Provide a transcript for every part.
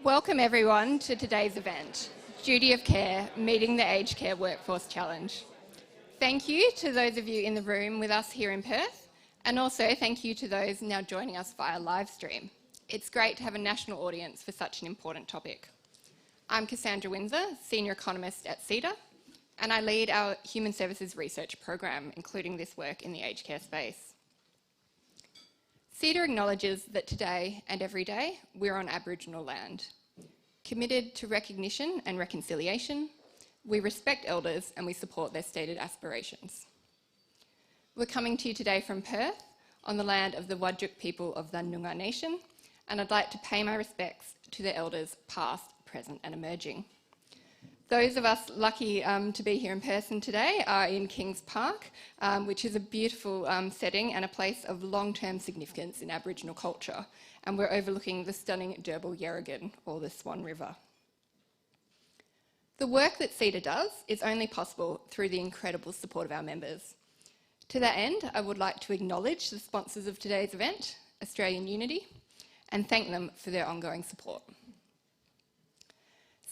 Welcome everyone to today's event, Duty of Care, Meeting the Aged Care Workforce Challenge. Thank you to those of you in the room with us here in Perth, and also thank you to those now joining us via live stream. It's great to have a national audience for such an important topic. I'm Cassandra Winzar, Senior Economist at CEDA, and I lead our Human Services Research program, including this work in the aged care space. CEDA acknowledges that today and every day we're on Aboriginal land. Committed to recognition and reconciliation, we respect elders and we support their stated aspirations. We're coming to you today from Perth, on the land of the Whadjuk people of the Noongar Nation, and I'd like to pay my respects to the elders past, present and emerging. Those of us lucky to be here in person today are in Kings Park, which is a beautiful setting and a place of long-term significance in Aboriginal culture, and we're overlooking the stunning Derbarl Yerrigan, or the Swan River. The work that CEDA does is only possible through the incredible support of our members. To that end, I would like to acknowledge the sponsors of today's event, Australian Unity, and thank them for their ongoing support.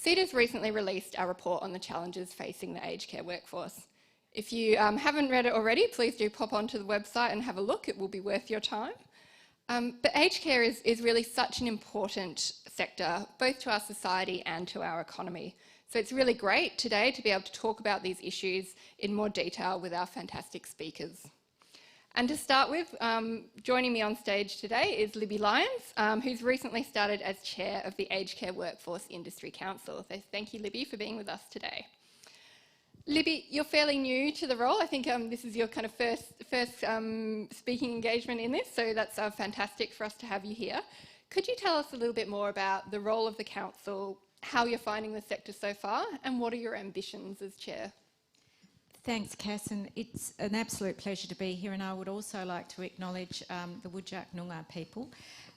CEDA's recently released our report on the challenges facing the aged care workforce. If you haven't read it already, please do pop onto the website and have a look. It will be worth your time. But aged care is really such an important sector, both to our society and to our economy. So it's really great today to be able to talk about these issues in more detail with our fantastic speakers. And to start with, joining me on stage today is Libby Lyons, who's recently started as Chair of the Aged Care Workforce Industry Council. So thank you, Libby, for being with us today. Libby, you're fairly new to the role. I think this is your kind of first speaking engagement in this, so that's fantastic for us to have you here. Could you tell us a little bit more about the role of the Council, how you're finding the sector so far, and what are your ambitions as Chair? Thanks, Cass, and it's an absolute pleasure to be here, and I would also like to acknowledge the Whadjuk Noongar people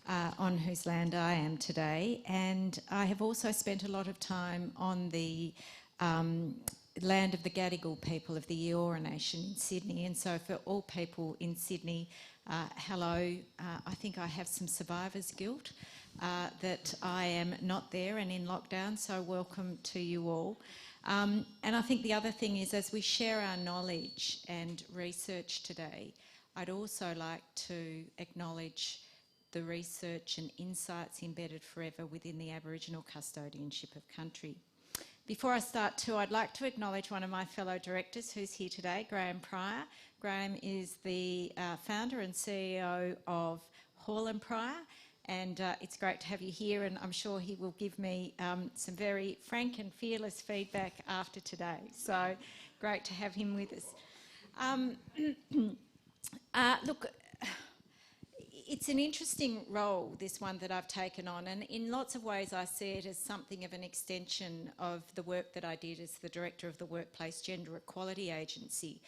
on whose land I am today, and I have also spent a lot of time on the land of the Gadigal people of the Eora Nation in Sydney, and so for all people in Sydney, hello. I think I have some survivor's guilt that I am not there and in lockdown, so welcome to you all. And I think the other thing is, as we share our knowledge and research today, I'd also like to acknowledge the research and insights embedded forever within the Aboriginal custodianship of country. Before I start too, I'd like to acknowledge one of my fellow directors who's here today, Graham Pryor. Graham is the founder and CEO of Hall & Pryor, and it's great to have you here, and I'm sure he will give me some very frank and fearless feedback after today. So great to have him with us. Look, it's an interesting role, this one that I've taken on, and in lots of ways I see it as something of an extension of the work that I did as the Director of the Workplace Gender Equality Agency.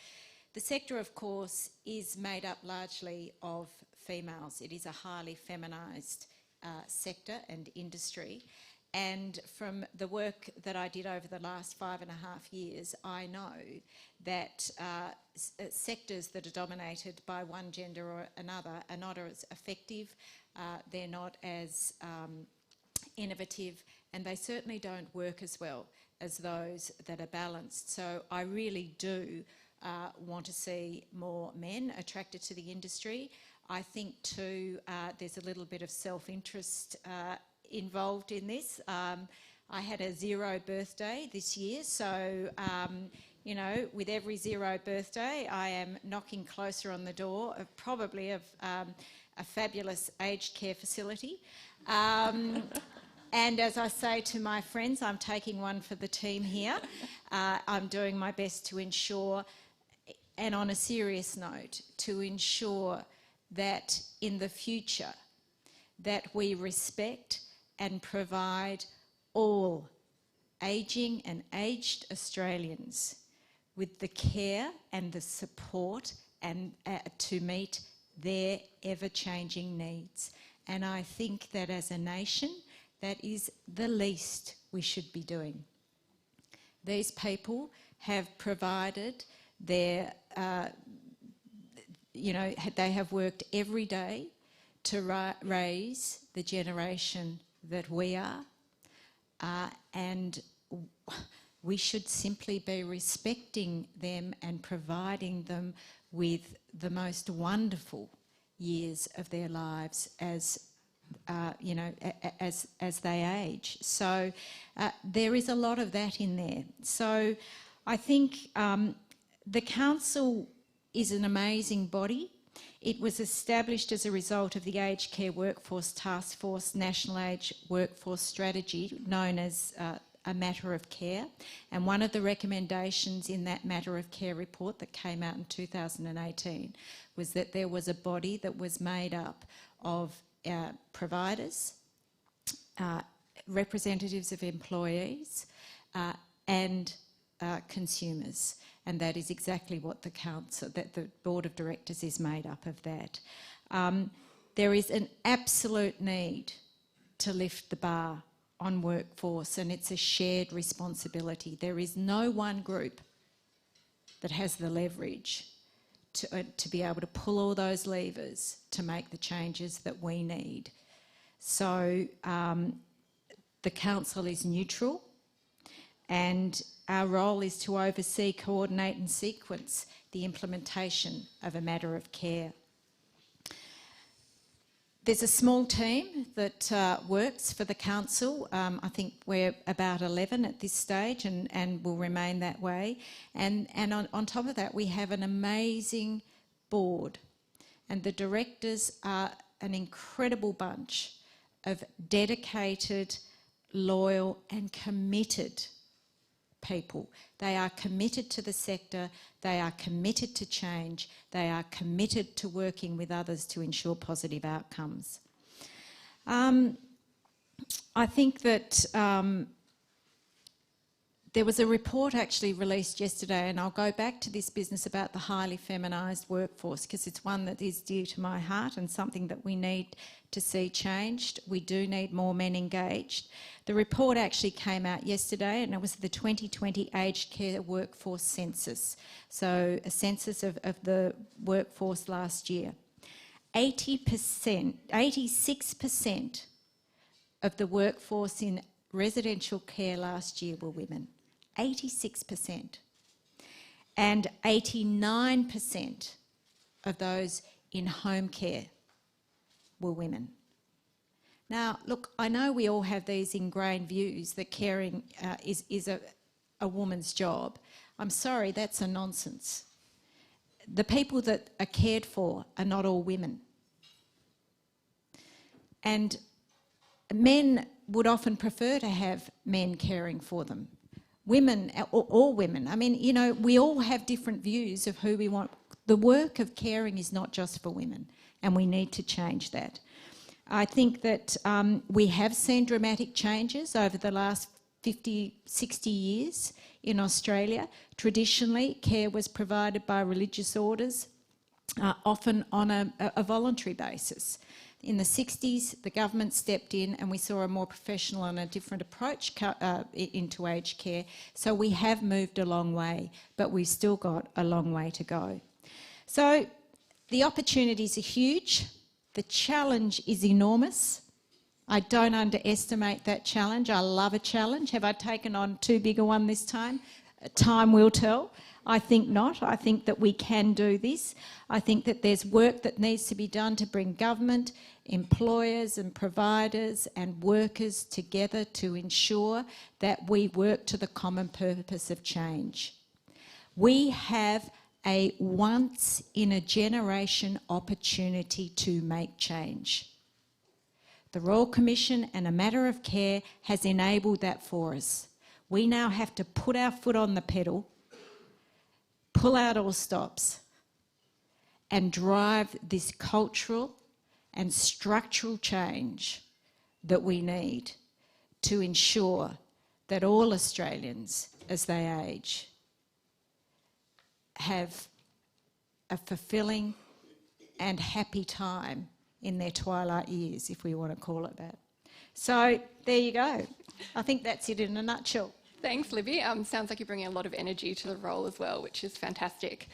The sector, of course, is made up largely of females. It is a highly feminised sector and industry, and from the work that I did over the last 5.5 years, I know that sectors that are dominated by one gender or another are not as effective, they're not as innovative, and they certainly don't work as well as those that are balanced. So I really do want to see more men attracted to the industry. I think too there's a little bit of self-interest involved in this. I had a 0 birthday this year, so you know, with every 0 birthday I am knocking closer on the door of probably of a fabulous aged care facility. And as I say to my friends, I'm taking one for the team here. I'm doing my best to ensure, and on a serious note, to ensure that in the future that we respect and provide all ageing and aged Australians with the care and the support and to meet their ever-changing needs. And I think that as a nation, that is the least we should be doing. These people have provided their, they have worked every day to raise the generation that we are, and we should simply be respecting them and providing them with the most wonderful years of their lives as as they age. So there is a lot of that in there. So I think the council is an amazing body. It was established as a result of the Aged Care Workforce Task Force National Aged Workforce Strategy, known as a Matter of Care. And one of the recommendations in that Matter of Care report that came out in 2018 was that there was a body that was made up of providers, representatives of employees, and consumers. And that is exactly what the council, that the board of directors is made up of that. There is an absolute need to lift the bar on workforce, and it's a shared responsibility. There is no one group that has the leverage to be able to pull all those levers to make the changes that we need. So the council is neutral, and our role is to oversee, coordinate and sequence the implementation of a Matter of Care. There's a small team that works for the council. I think we're about 11 at this stage and will remain that way. And on top of that, we have an amazing board. And the directors are an incredible bunch of dedicated, loyal and committed people. They are committed to the sector, they are committed to change, they are committed to working with others to ensure positive outcomes. I think that there was a report actually released yesterday, and I'll go back to this business about the highly feminised workforce because it's one that is dear to my heart and something that we need to see changed. We do need more men engaged. The report actually came out yesterday, and it was the 2020 Aged Care Workforce Census, so a census of the workforce last year. 86% of the workforce in residential care last year were women. 86%. And 89% of those in home care were women. Now, look, I know we all have these ingrained views that caring is a woman's job. I'm sorry, that's a nonsense. The people that are cared for are not all women. And men would often prefer to have men caring for them. Women, all women, I mean, you know, we all have different views of who we want. The work of caring is not just for women, and we need to change that. I think that we have seen dramatic changes over the last 50, 60 years in Australia. Traditionally, care was provided by religious orders, often on a voluntary basis. In the 60s, the government stepped in and we saw a more professional and a different approach into aged care. So we have moved a long way, but we've still got a long way to go. So the opportunities are huge. The challenge is enormous. I don't underestimate that challenge. I love a challenge. Have I taken on too big a one this time? Time will tell. I think not. I think that we can do this. I think that there's work that needs to be done to bring government, employers and providers and workers together to ensure that we work to the common purpose of change. We have a once-in-a-generation opportunity to make change. The Royal Commission and a Matter of Care has enabled that for us. We now have to put our foot on the pedal, pull out all stops, and drive this cultural and structural change that we need to ensure that all Australians, as they age, have a fulfilling and happy time in their twilight years, if we want to call it that. So there you go. I think that's it in a nutshell. Thanks, Libby. Sounds like you're bringing a lot of energy to the role as well, which is fantastic.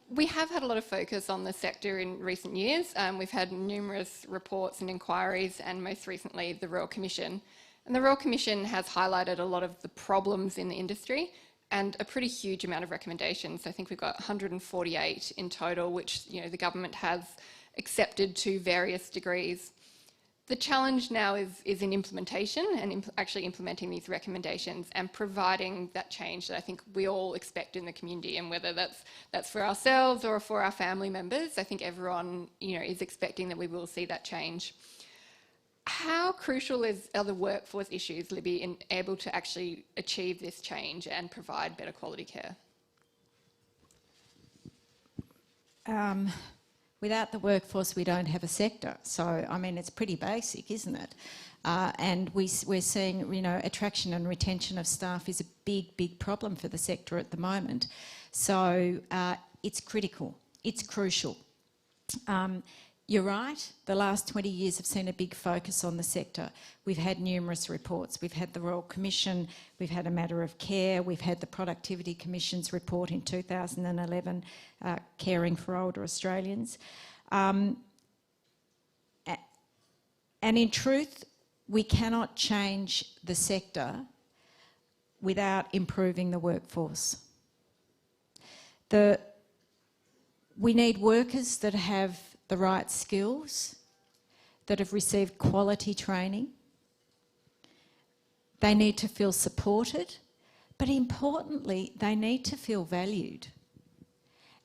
We have had a lot of focus on the sector in recent years. We've had numerous reports and inquiries, and most recently the Royal Commission. And the Royal Commission has highlighted a lot of the problems in the industry and a pretty huge amount of recommendations. I think we've got 148 in total, which the government has accepted to various degrees. The challenge now is in implementation and actually implementing these recommendations and providing that change that I think we all expect in the community, and whether that's for ourselves or for our family members, I think everyone is expecting that we will see that change. How crucial are the workforce issues, Libby, in able to actually achieve this change and provide better quality care? Without the workforce, we don't have a sector. So, I mean, it's pretty basic, isn't it? And we're seeing, attraction and retention of staff is a big, big problem for the sector at the moment. So, it's critical. It's crucial. You're right, the last 20 years have seen a big focus on the sector. We've had numerous reports. We've had the Royal Commission, we've had a Matter of Care, we've had the Productivity Commission's report in 2011, Caring for Older Australians. And in truth, we cannot change the sector without improving the workforce. We need workers that have the right skills, that have received quality training. They need to feel supported, but importantly, they need to feel valued.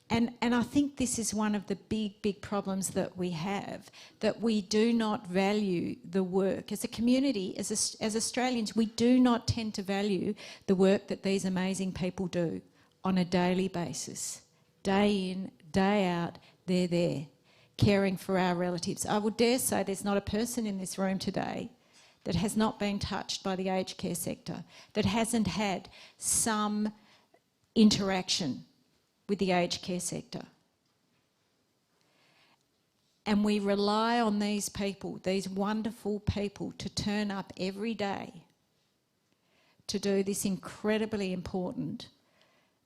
And I think this is one of the big, big problems that we have, that we do not value the work. As a community, as Australians, we do not tend to value the work that these amazing people do on a daily basis. Day in, day out, they're there, caring for our relatives. I would dare say there's not a person in this room today that has not been touched by the aged care sector, that hasn't had some interaction with the aged care sector. And we rely on these people, these wonderful people, to turn up every day to do this incredibly important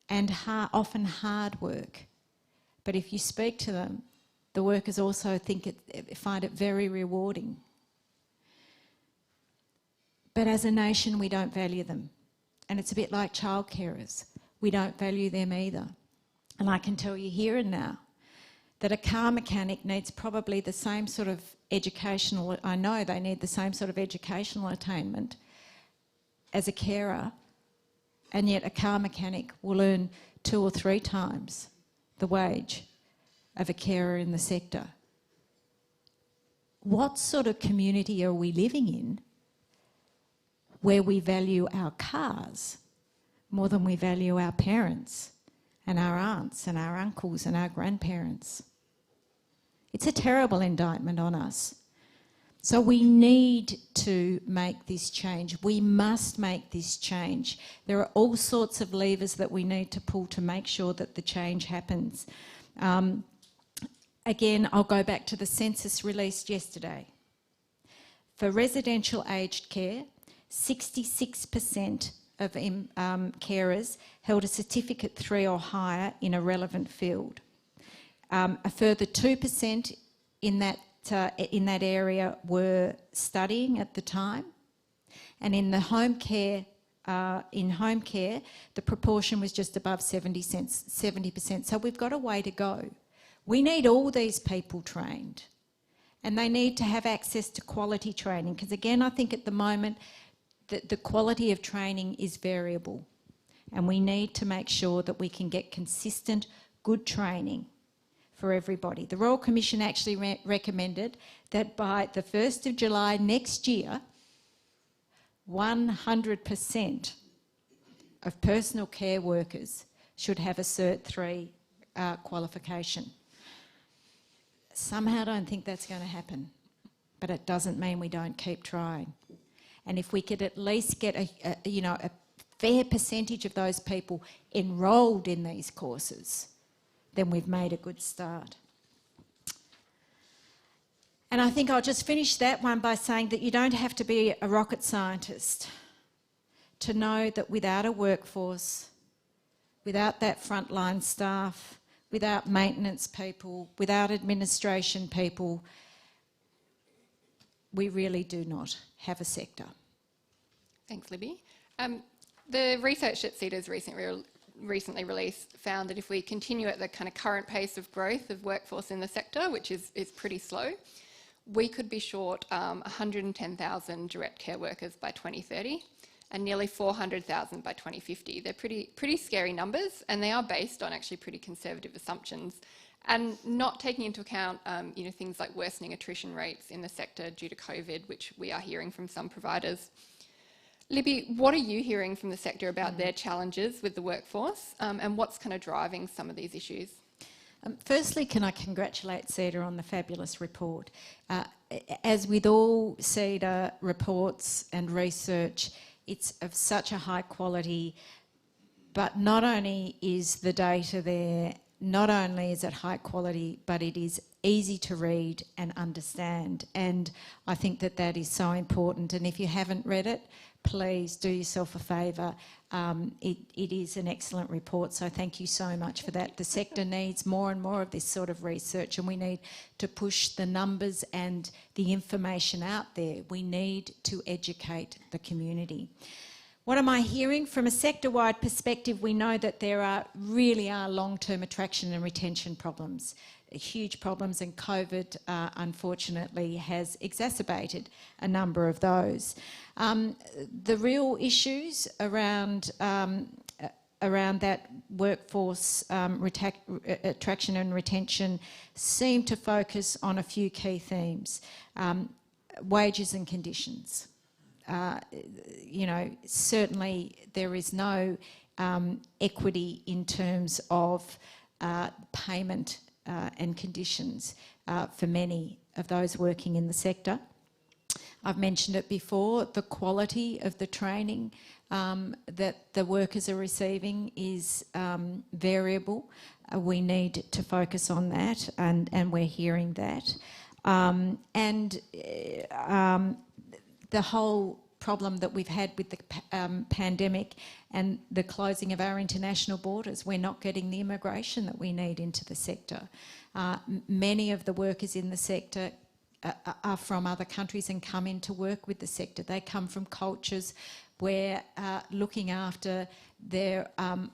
and often hard work. But if you speak to them, the workers also find it very rewarding. But as a nation, we don't value them. And it's a bit like child carers. We don't value them either. And I can tell you here and now that a car mechanic needs probably the same sort of educational, I know they need the same sort of educational attainment as a carer, and yet a car mechanic will earn 2 or 3 times the wage of a carer in the sector. What sort of community are we living in where we value our cars more than we value our parents and our aunts and our uncles and our grandparents? It's a terrible indictment on us. So we need to make this change. We must make this change. There are all sorts of levers that we need to pull to make sure that the change happens. Again, I'll go back to the census released yesterday. For residential aged care, 66% of carers held a Certificate 3 or higher in a relevant field. A further 2% in that area were studying at the time, and in the home care, the proportion was just above 70%. So we've got a way to go. We need all these people trained, and they need to have access to quality training, because again, I think at the moment the quality of training is variable, and we need to make sure that we can get consistent, good training for everybody. The Royal Commission actually recommended that by the 1st of July next year, 100% of personal care workers should have a Cert 3 qualification. Somehow I don't think that's going to happen, but it doesn't mean we don't keep trying. And if we could at least get a fair percentage of those people enrolled in these courses, then we've made a good start. And I think I'll just finish that one by saying that you don't have to be a rocket scientist to know that without a workforce, without that frontline staff, without maintenance people, without administration people, we really do not have a sector. Thanks, Libby. The research that CEDA's recently released found that if we continue at the kind of current pace of growth of workforce in the sector, which is pretty slow, we could be short 110,000 direct care workers by 2030 and nearly 400,000 by 2050. They're pretty scary numbers, and they are based on actually pretty conservative assumptions and not taking into account things like worsening attrition rates in the sector due to COVID, which we are hearing from some providers. Libby, what are you hearing from the sector about their challenges with the workforce, and what's kind of driving some of these issues? Firstly, can I congratulate CEDA on the fabulous report. As with all CEDA reports and research, it's of such a high quality, but not only is the data there, not only is it high quality, but it is easy to read and understand. And I think that that is so important. And if you haven't read it, please do yourself a favour. It is an excellent report, so thank you so much for that. The sector needs more and more of this sort of research, and we need to push the numbers and the information out there. We need to educate the community. What am I hearing? From a sector-wide perspective, we know that there really are long-term attraction and retention problems, huge problems, and COVID, unfortunately, has exacerbated a number of those. The real issues around that workforce attraction and retention seem to focus on a few key themes. Wages and conditions. Certainly there is no equity in terms of payment and conditions for many of those working in the sector. I've mentioned it before, the quality of the training that the workers are receiving is variable. We need to focus on that, and we're hearing that. The whole problem that we've had with the pandemic and the closing of our international borders, we're not getting the immigration that we need into the sector. Many of the workers in the sector are from other countries and come in to work with the sector. They come from cultures where looking after their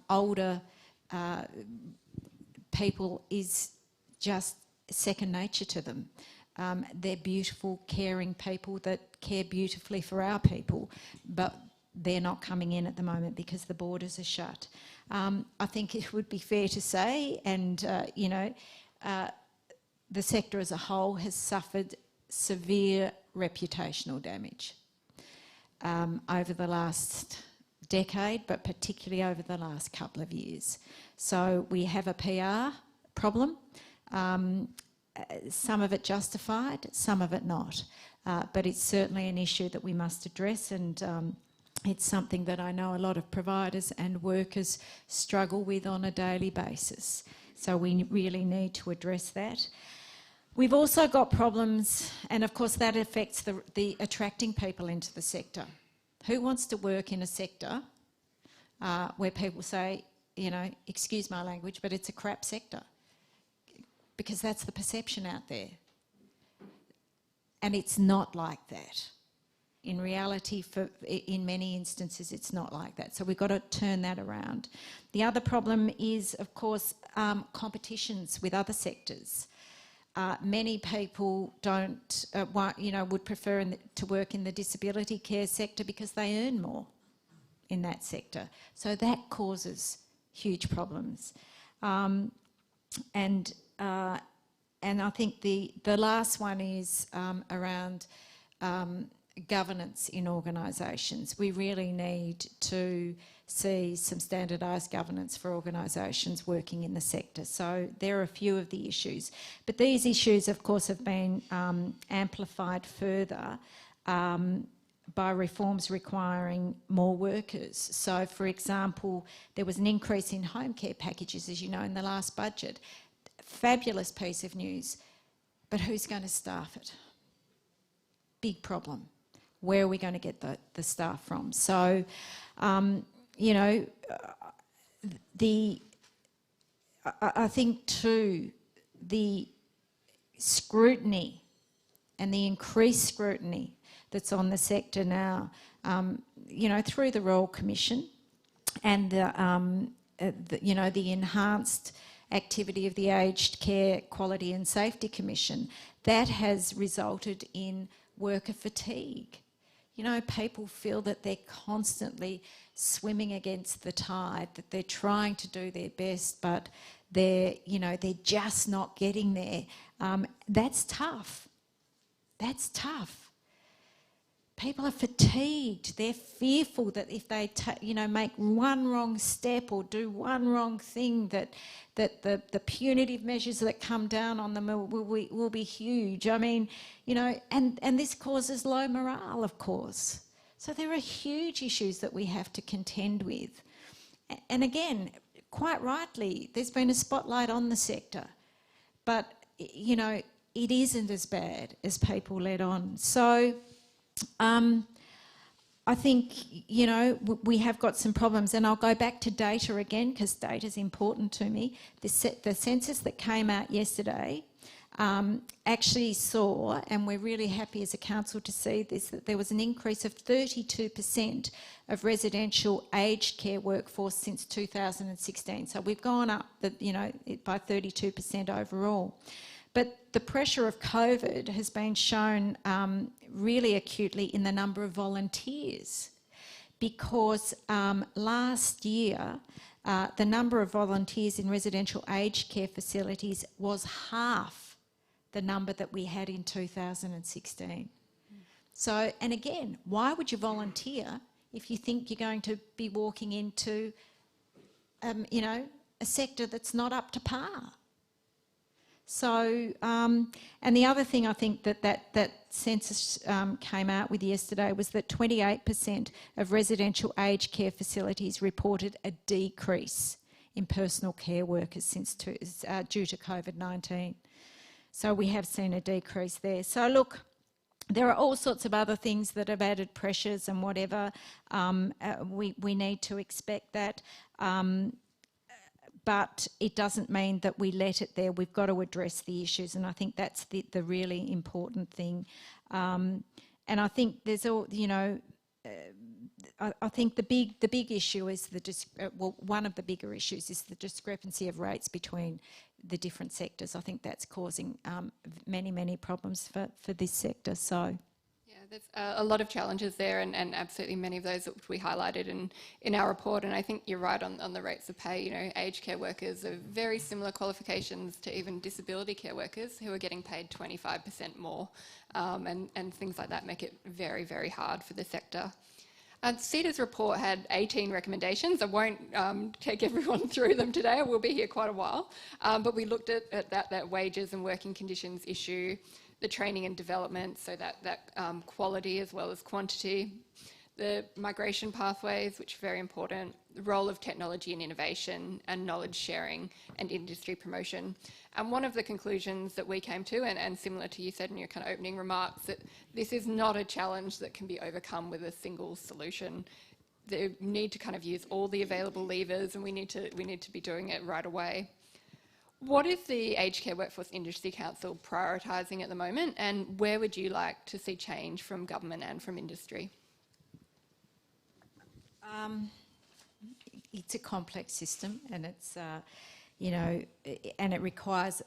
older people is just second nature to them. They're beautiful, caring people that care beautifully for our people, but they're not coming in at the moment because the borders are shut. I think it would be fair to say, and the sector as a whole has suffered severe reputational damage over the last decade, but particularly over the last couple of years. So we have a PR problem. Some of it justified, some of it not. But it's certainly an issue that we must address, and it's something that I know a lot of providers and workers struggle with on a daily basis. So we really need to address that. We've also got problems, and of course that affects the attracting people into the sector. Who wants to work in a sector where people say, excuse my language, but it's a crap sector? Because that's the perception out there. And it's not like that. In reality, in many instances, it's not like that. So we've got to turn that around. The other problem is, of course, competitions with other sectors. Many people don't, would prefer to work in the disability care sector because they earn more in that sector. So that causes huge problems. And I think the last one is around governance in organisations. We really need to see some standardised governance for organisations working in the sector. So there are a few of the issues. But these issues, of course, have been amplified further by reforms requiring more workers. So, for example, there was an increase in home care packages, as you know, in the last budget. Fabulous piece of news, but who's going to staff it? Big problem. Where are we going to get the staff from? So, I think too, the scrutiny and the increased scrutiny that's on the sector now, you know, through the Royal Commission and the enhanced activity of the Aged Care Quality and Safety Commission, that has resulted in worker fatigue. You know, people feel that they're constantly swimming against the tide, that they're trying to do their best, but they're just not getting there. That's tough. That's tough. People are fatigued. They're fearful that if they, make one wrong step or do one wrong thing, that the punitive measures that come down on them will be huge. I mean, and this causes low morale, of course. So there are huge issues that we have to contend with. And again, quite rightly, there's been a spotlight on the sector, but, it isn't as bad as people let on. So I think, we have got some problems, and I'll go back to data again because data is important to me. The census that came out yesterday actually saw, and we're really happy as a council to see this, that there was an increase of 32% of residential aged care workforce since 2016. So we've gone up, by 32% overall. But the pressure of COVID has been shown really acutely in the number of volunteers, because last year the number of volunteers in residential aged care facilities was half the number that we had in 2016. So, and again, why would you volunteer if you think you're going to be walking into, a sector that's not up to par? So, and the other thing I think that census came out with yesterday was that 28% of residential aged care facilities reported a decrease in personal care workers due to COVID-19. So we have seen a decrease there. So look, there are all sorts of other things that have added pressures and whatever. We need to expect that. But it doesn't mean that we let it there. We've got to address the issues, and I think that's the really important thing. And I think there's all, I think the big issue is one of the bigger issues is the discrepancy of rates between the different sectors. I think that's causing many problems for this sector. So. There's a lot of challenges there, and absolutely many of those that we highlighted in our report. And I think you're right on the rates of pay. Aged care workers are very similar qualifications to even disability care workers who are getting paid 25% more, and things like that make it very, very hard for the sector. CEDA's report had 18 recommendations. I won't take everyone through them today. We'll be here quite a while. But we looked at that wages and working conditions issue, the training and development, so that quality as well as quantity, the migration pathways, which are very important, the role of technology and innovation, and knowledge sharing and industry promotion. And one of the conclusions that we came to, and similar to you said in your kind of opening remarks, that this is not a challenge that can be overcome with a single solution. They need to kind of use all the available levers, and we need to be doing it right away. What is the Aged Care Workforce Industry Council prioritising at the moment, and where would you like to see change from government and from industry? It's a complex system, and it's, and it requires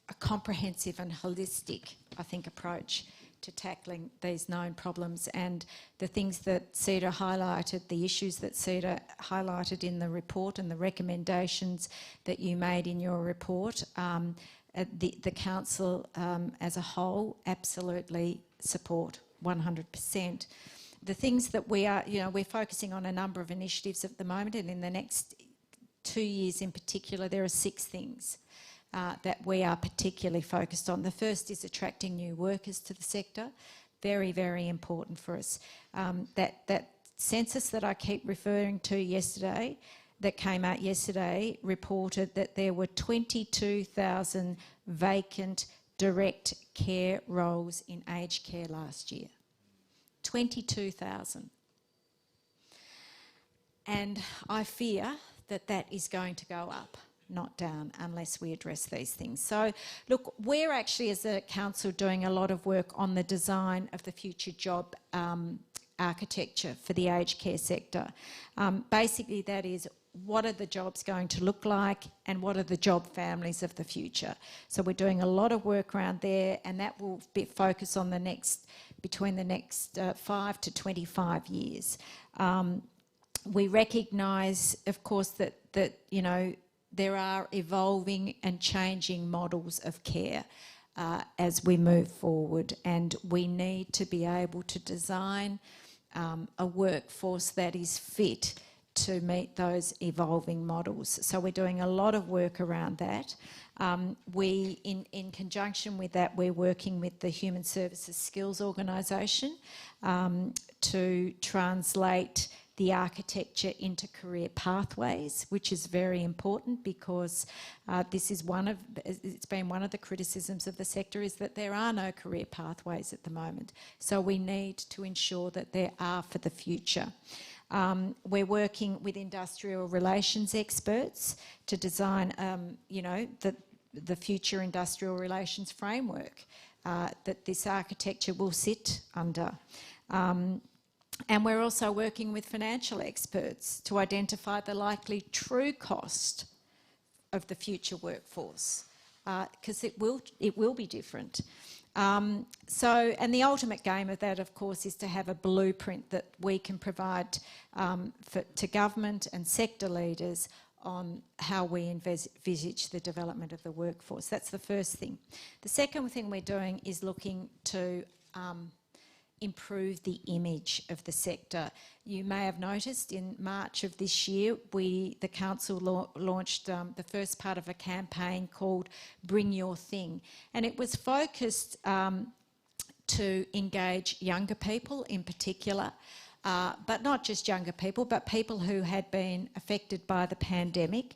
a comprehensive and holistic, I think, approach to tackling these known problems, and the things that CEDA highlighted, the issues that CEDA highlighted in the report and the recommendations that you made in your report, the council as a whole absolutely support 100%. The things that we are, we're focusing on a number of initiatives at the moment, and in the next 2 years in particular, there are 6 things that we are particularly focused on. The first is attracting new workers to the sector. Very, very important for us. That census that I keep referring to yesterday, that came out yesterday, reported that there were 22,000 vacant direct care roles in aged care last year. 22,000. And I fear that that is going to go up. not down, unless we address these things. So, look, we're actually, as a council, doing a lot of work on the design of the future job architecture for the aged care sector. Basically, that is, what are the jobs going to look like and what are the job families of the future? So we're doing a lot of work around there, and that will be focused on between the next 5 to 25 years. We recognise, of course, that you know, there are evolving and changing models of care as we move forward, and we need to be able to design a workforce that is fit to meet those evolving models. So we're doing a lot of work around that. In conjunction with that, we're working with the Human Services Skills Organisation to translate the architecture into career pathways, which is very important because it's been one of the criticisms of the sector, is that there are no career pathways at the moment. So we need to ensure that there are for the future. We're working with industrial relations experts to design, you know, the future industrial relations framework that this architecture will sit under. And we're also working with financial experts to identify the likely true cost of the future workforce, because it will be different. And the ultimate game of that, of course, is to have a blueprint that we can provide to government and sector leaders on how we envisage the development of the workforce. That's the first thing. The second thing we're doing is looking to improve the image of the sector. You may have noticed in March of this year, the council launched the first part of a campaign called Bring Your Thing, and it was focused to engage younger people in particular, but not just younger people, but people who had been affected by the pandemic,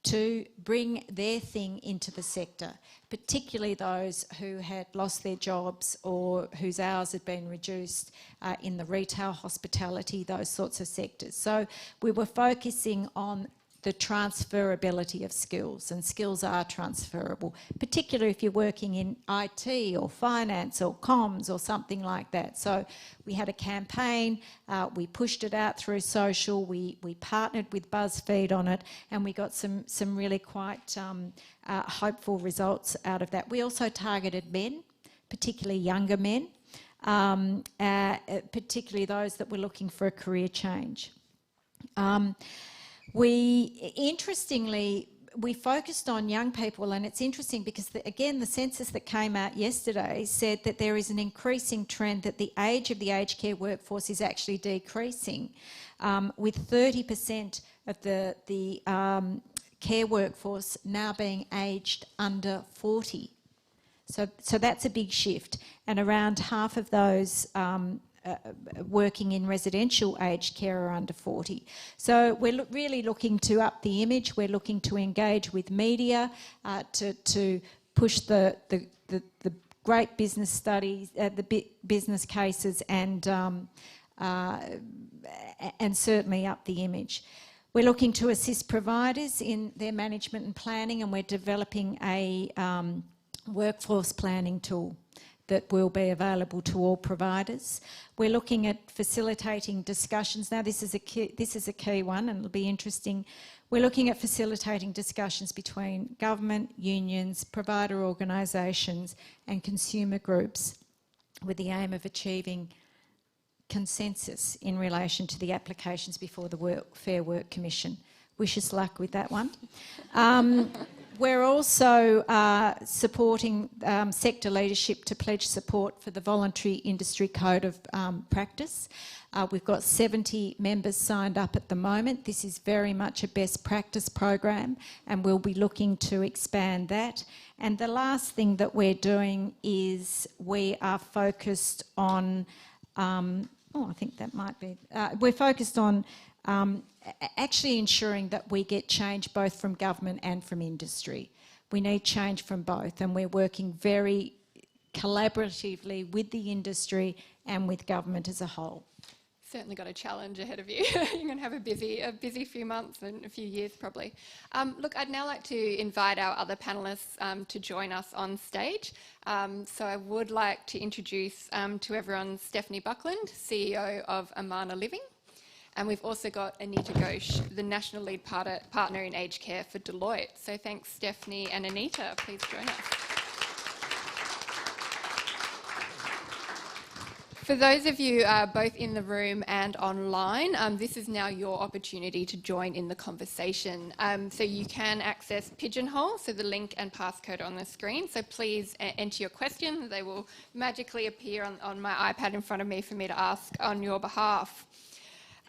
to bring their thing into the sector, particularly those who had lost their jobs or whose hours had been reduced in the retail, hospitality, those sorts of sectors. So we were focusing on the transferability of skills, and skills are transferable, particularly if you're working in IT or finance or comms or something like that. So we had a campaign, we pushed it out through social, we partnered with BuzzFeed on it, and we got some really quite hopeful results out of that. We also targeted men, particularly younger men, particularly those that were looking for a career change. Interestingly, we focused on young people, and it's interesting because, again, the census that came out yesterday said that there is an increasing trend that the age of the aged care workforce is actually decreasing, with 30% of the care workforce now being aged under 40. So that's a big shift, and around half of those working in residential aged care are under 40. So we're really looking to up the image. We're looking to engage with media to push the great business studies, the business cases, and certainly up the image. We're looking to assist providers in their management and planning, and we're developing a workforce planning tool that will be available to all providers. We're looking at facilitating discussions. Now, this is a key one, and it'll be interesting. We're looking at facilitating discussions between government, unions, provider organisations and consumer groups with the aim of achieving consensus in relation to the applications before the Fair Work Commission. Wish us luck with that one. We're also supporting sector leadership to pledge support for the Voluntary Industry Code of Practice. We've got 70 members signed up at the moment. This is very much a best practice program, and we'll be looking to expand that. And the last thing that we're doing is we are focused on, we're focused on actually ensuring that we get change both from government and from industry. We need change from both, and we're working very collaboratively with the industry and with government as a whole. certainly got a challenge ahead of you. You're going to have a busy few months and a few years probably. Look, I'd now like to invite our other panellists to join us on stage. So I would like to introduce to everyone Stephanie Buckland, CEO of Amana Living. And we've also got Anita Ghose, the National Lead Partner in Aged Care for Deloitte. So thanks, Stephanie and Anita. Please join us. For those of you both in the room and online, this is now your opportunity to join in the conversation. So you can access Pigeonhole, so the link and passcode on the screen. So please enter your questions. They will magically appear on my iPad in front of me for me to ask on your behalf.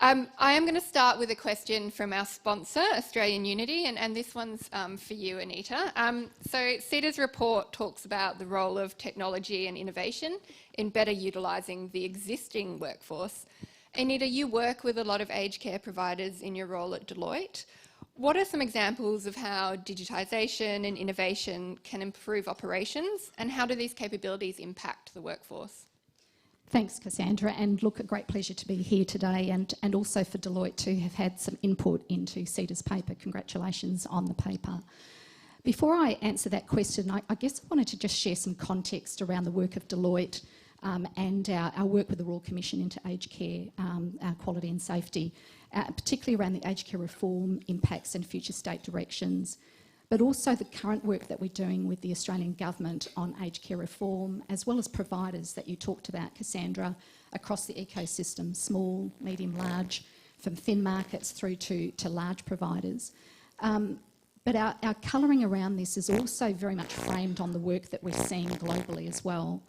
I am going to start with a question from our sponsor, Australian Unity, and this one's for you, Anita. So CEDA's report talks about the role of technology and innovation in better utilising the existing workforce. Anita, you work with a lot of aged care providers in your role at Deloitte. What are some examples of how digitisation and innovation can improve operations, and how do these capabilities impact the workforce? Thanks, Cassandra, and look, a great pleasure to be here today, and also for Deloitte to have had some input into CEDA's paper. Congratulations on the paper. Before I answer that question, I guess I wanted to just share some context around the work of Deloitte and our work with the Royal Commission into aged care, quality and safety, particularly around the aged care reform impacts and future state directions, but also the current work that we're doing with the Australian Government on aged care reform, as well as providers that you talked about, Cassandra, across the ecosystem, small, medium, large, from thin markets through to large providers. But our colouring around this is also very much framed on the work that we're seeing globally as well.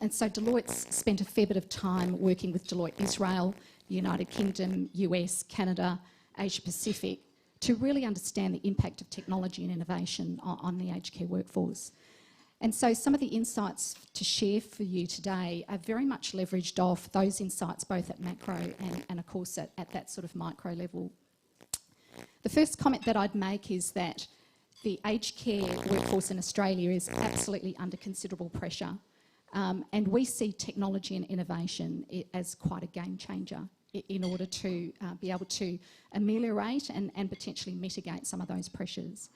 And so Deloitte's spent a fair bit of time working with Deloitte Israel, United Kingdom, US, Canada, Asia Pacific, to really understand the impact of technology and innovation on the aged care workforce. And so some of the insights to share for you today are very much leveraged off those insights both at macro and of course at that sort of micro level. The first comment that I'd make is that the aged care workforce in Australia is absolutely under considerable pressure, and we see technology and innovation as quite a game changer in order to be able to ameliorate and potentially mitigate some of those pressures.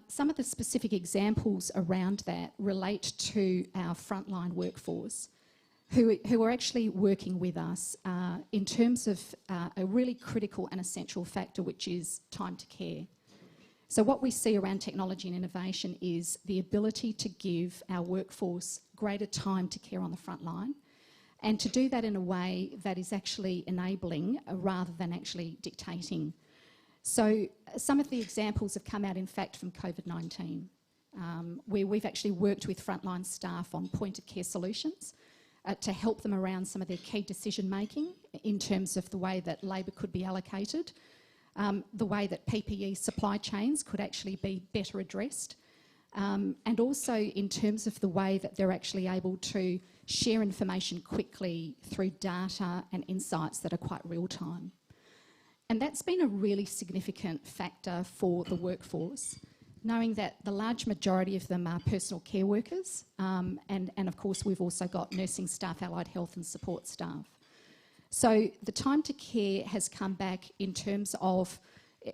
Some of the specific examples around that relate to our frontline workforce who are actually working with us in terms of a really critical and essential factor, which is time to care. So what we see around technology and innovation is the ability to give our workforce greater time to care on the front line, and to do that in a way that is actually enabling rather than actually dictating. So some of the examples have come out, in fact, from COVID-19, where we've actually worked with frontline staff on point-of-care solutions to help them around some of their key decision-making in terms of the way that labour could be allocated, the way that PPE supply chains could actually be better addressed, and also in terms of the way that they're actually able to share information quickly through data and insights that are quite real-time. And that's been a really significant factor for the workforce, knowing that the large majority of them are personal care workers, and of course we've also got nursing staff, allied health and support staff. So the time to care has come back in terms of,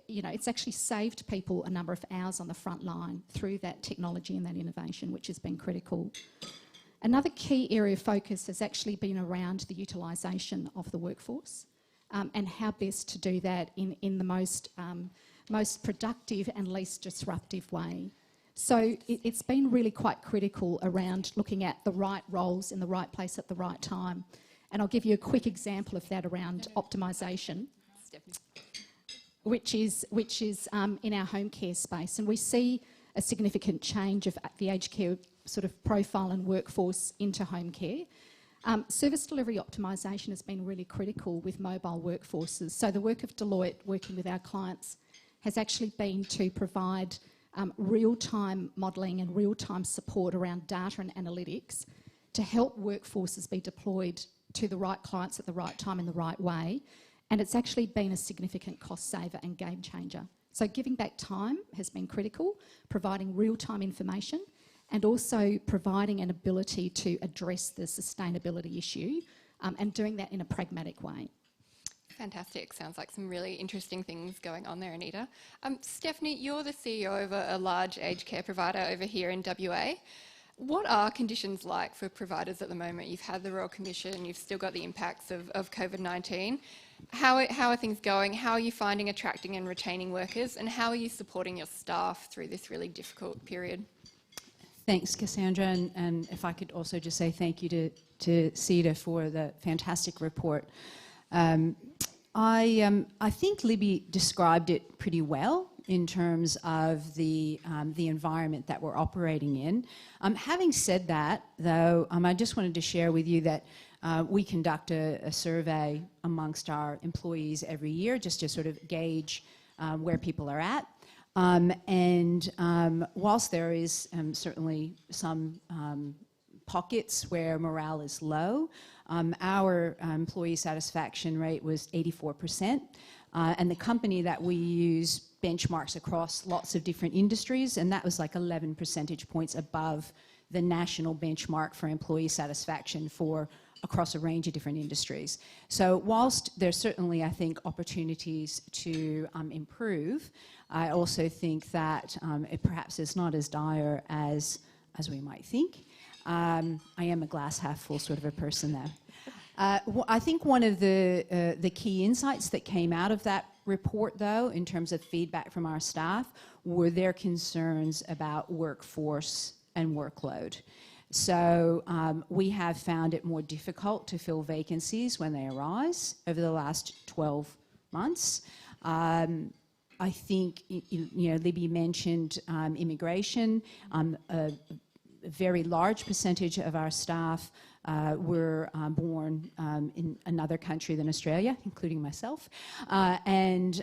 you know, it's actually saved people a number of hours on the front line through that technology and that innovation, which has been critical. Another key area of focus has actually been around the utilisation of the workforce and how best to do that in the most productive and least disruptive way. So it's been really quite critical around looking at the right roles in the right place at the right time. And I'll give you a quick example of that around optimisation, which is in our home care space. And we see a significant change of the aged care sort of profile and workforce into home care. Service delivery optimisation has been really critical with mobile workforces. So the work of Deloitte working with our clients has actually been to provide real-time modelling and real-time support around data and analytics to help workforces be deployed to the right clients at the right time in the right way. And it's actually been a significant cost saver and game changer. So giving back time has been critical, providing real-time information, and also providing an ability to address the sustainability issue and doing that in a pragmatic way. Fantastic. Sounds like some really interesting things going on there, Anita. Stephanie, you're the CEO of a large aged care provider over here in WA. What are conditions like for providers at the moment? You've had the Royal Commission, you've still got the impacts of COVID-19. How are things going? How are you finding attracting and retaining workers? And how are you supporting your staff through this really difficult period? Thanks, Cassandra. And if I could also just say thank you to CEDA for the fantastic report. I think Libby described it pretty well in terms of the environment that we're operating in. Having said that, though, I just wanted to share with you that we conduct a survey amongst our employees every year just to sort of gauge where people are at. Whilst there is certainly some pockets where morale is low, our employee satisfaction rate was 84%. And the company that we use benchmarks across lots of different industries, and that was like 11 percentage points above the national benchmark for employee satisfaction for across a range of different industries. So whilst there's certainly, I think, opportunities to improve, I also think that it perhaps is not as dire as we might think. I am a glass half full sort of a person though. I think one of the key insights that came out of that report, though, in terms of feedback from our staff, were their concerns about workforce and workload. So we have found it more difficult to fill vacancies when they arise over the last 12 months. I think, Libby mentioned immigration. A very large percentage of our staff were born in another country than Australia, including myself. And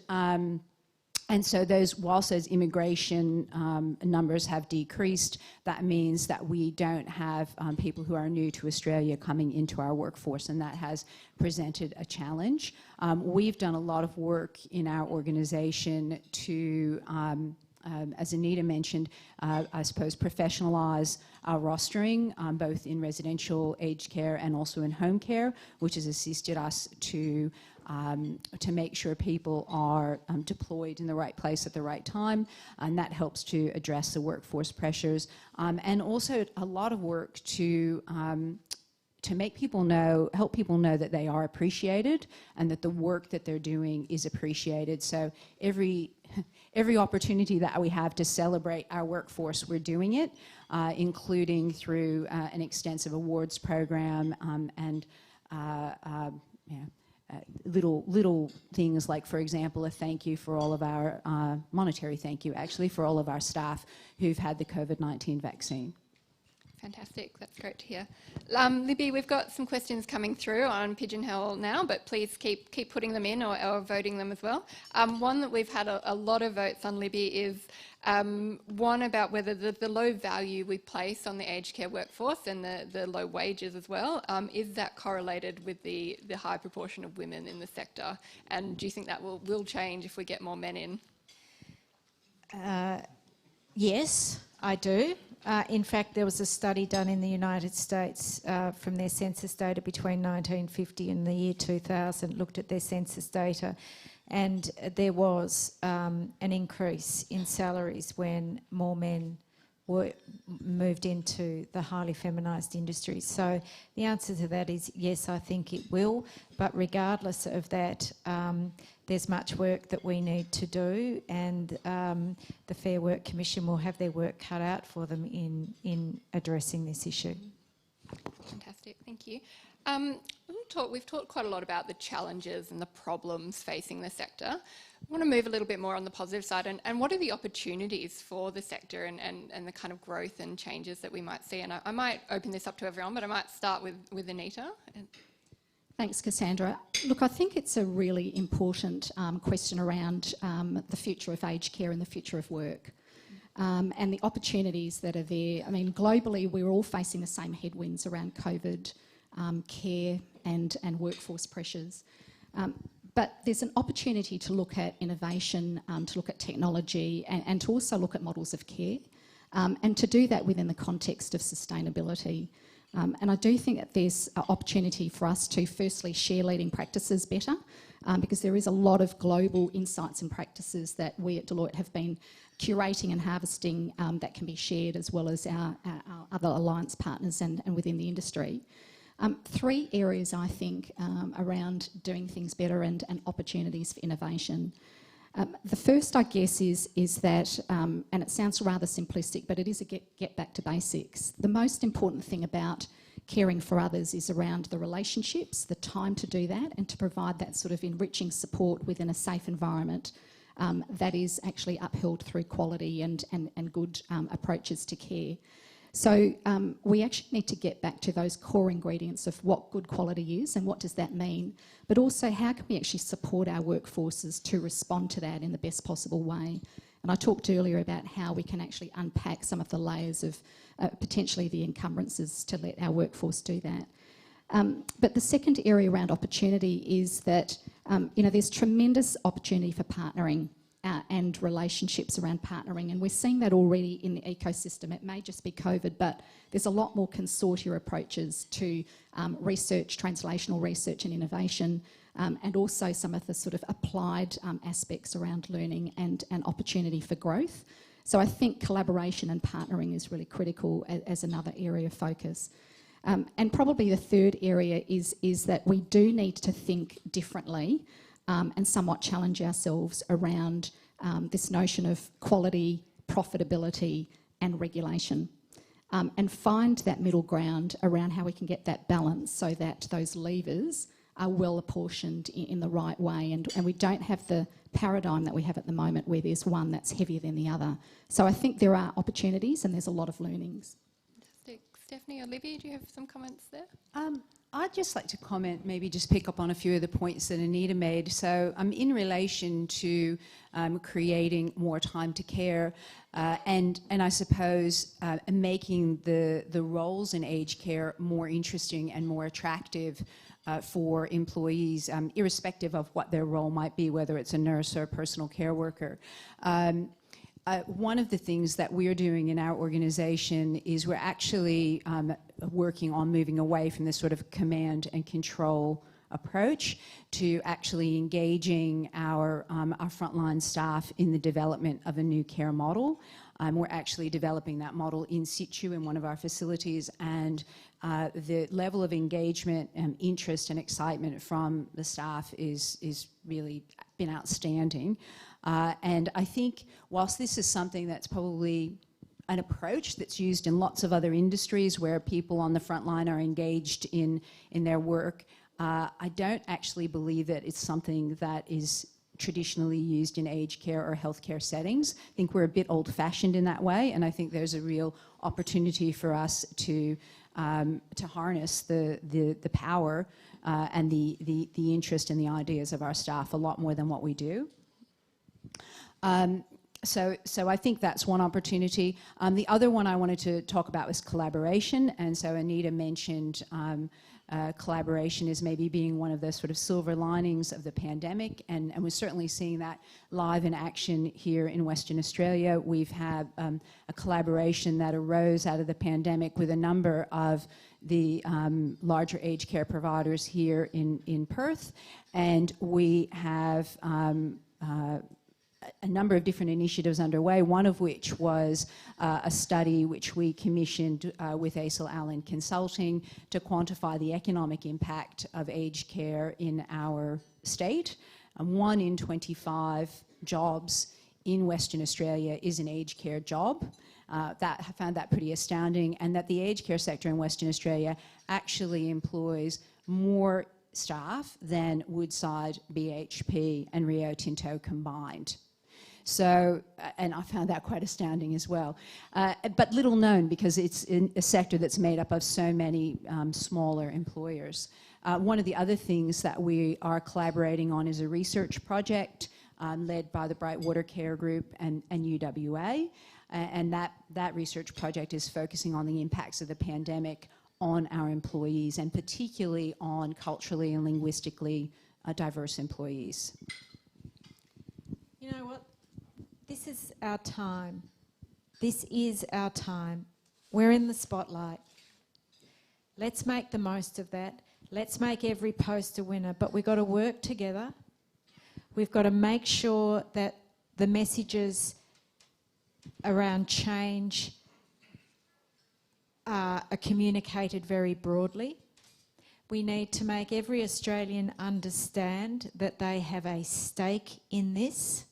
so whilst those immigration numbers have decreased, that means that we don't have people who are new to Australia coming into our workforce, and that has presented a challenge. We've done a lot of work in our organisation to, as Anita mentioned, I suppose professionalise our rostering, both in residential aged care and also in home care, which has assisted us to make sure people are deployed in the right place at the right time, and that helps to address the workforce pressures. And also a lot of work to make people know, help people know that they are appreciated and that the work that they're doing is appreciated. So every opportunity that we have to celebrate our workforce, we're doing it, including through an extensive awards program and little things like, for example, a thank you for all of our, monetary thank you actually, for all of our staff who've had the COVID-19 vaccine. Fantastic, that's great to hear. Libby, we've got some questions coming through on Pigeonhole now, but please keep putting them in or voting them as well. One that we've had a lot of votes on, Libby, is one about whether the low value we place on the aged care workforce and the low wages as well, is that correlated with the high proportion of women in the sector? And do you think that will change if we get more men in? Yes, I do. In fact, there was a study done in the United States from their census data between 1950 and the year 2000, looked at their census data, and there was an increase in salaries when more men were moved into the highly feminised industries. So the answer to that is yes, I think it will, but regardless of that, there's much work that we need to do, and the Fair Work Commission will have their work cut out for them in addressing this issue. Fantastic, thank you. We've talked quite a lot about the challenges and the problems facing the sector. I want to move a little bit more on the positive side, and what are the opportunities for the sector and the kind of growth and changes that we might see? And I might open this up to everyone, but I might start with Anita. Thanks, Cassandra. Look, I think it's a really important question around the future of aged care and the future of work. And the opportunities that are there. I mean, globally, we're all facing the same headwinds around COVID, care and workforce pressures. But there's an opportunity to look at innovation, to look at technology, and to also look at models of care, and to do that within the context of sustainability. And I do think that there's an opportunity for us to firstly share leading practices better, because there is a lot of global insights and practices that we at Deloitte have been curating and harvesting that can be shared, as well as our other alliance partners and within the industry. 3 areas, I think, around doing things better and opportunities for innovation. The first, I guess, is that, and it sounds rather simplistic, but it is a get back to basics. The most important thing about caring for others is around the relationships, the time to do that, and to provide that sort of enriching support within a safe environment that is actually upheld through quality and good approaches to care. So we actually need to get back to those core ingredients of what good quality is and what does that mean, but also how can we actually support our workforces to respond to that in the best possible way. And I talked earlier about how we can actually unpack some of the layers of potentially the encumbrances to let our workforce do that. But the second area around opportunity is that there's tremendous opportunity for partnering and relationships around partnering, and we're seeing that already in the ecosystem. It may just be COVID, but there's a lot more consortia approaches to research, translational research and innovation, and also some of the sort of applied aspects around learning and opportunity for growth. So I think collaboration and partnering is really critical as another area of focus. And probably the third area is that we do need to think differently and somewhat challenge ourselves around this notion of quality, profitability and regulation, and find that middle ground around how we can get that balance so that those levers are well apportioned in the right way, and we don't have the paradigm that we have at the moment where there's one that's heavier than the other. So I think there are opportunities and there's a lot of learnings. Fantastic. Stephanie or Libby, do you have some comments there? I'd just like to comment, maybe just pick up on a few of the points that Anita made. So in relation to creating more time to care and I suppose making the roles in aged care more interesting and more attractive for employees, irrespective of what their role might be, whether it's a nurse or a personal care worker. One of the things that we're doing in our organisation is we're actually working on moving away from this sort of command and control approach to actually engaging our frontline staff in the development of a new care model. We're actually developing that model in situ in one of our facilities, and the level of engagement and interest and excitement from the staff is really been outstanding. And I think whilst this is something that's probably an approach that's used in lots of other industries where people on the front line are engaged in their work, I don't actually believe that it's something that is traditionally used in aged care or healthcare settings. I think we're a bit old-fashioned in that way, and I think there's a real opportunity for us to harness the power and the interest and the ideas of our staff a lot more than what we do. So I think that's one opportunity. The other one I wanted to talk about was collaboration, and so Anita mentioned collaboration as maybe being one of the sort of silver linings of the pandemic, and we're certainly seeing that live in action here in Western Australia. We've had a collaboration that arose out of the pandemic with a number of the larger aged care providers here in Perth, and we have a number of different initiatives underway, one of which was a study which we commissioned with ACL Allen Consulting to quantify the economic impact of aged care in our state. 1 in 25 jobs in Western Australia is an aged care job. I found that pretty astounding, and that the aged care sector in Western Australia actually employs more staff than Woodside, BHP and Rio Tinto combined. So, and I found that quite astounding as well. But little known because it's in a sector that's made up of so many smaller employers. One of the other things that we are collaborating on is a research project led by the Brightwater Care Group and UWA. And that research project is focusing on the impacts of the pandemic on our employees, and particularly on culturally and linguistically diverse employees. You know what? This is our time. This is our time. We're in the spotlight. Let's make the most of that. Let's make every post a winner. But we've got to work together. We've got to make sure that the messages around change are communicated very broadly. We need to make every Australian understand that they have a stake in this.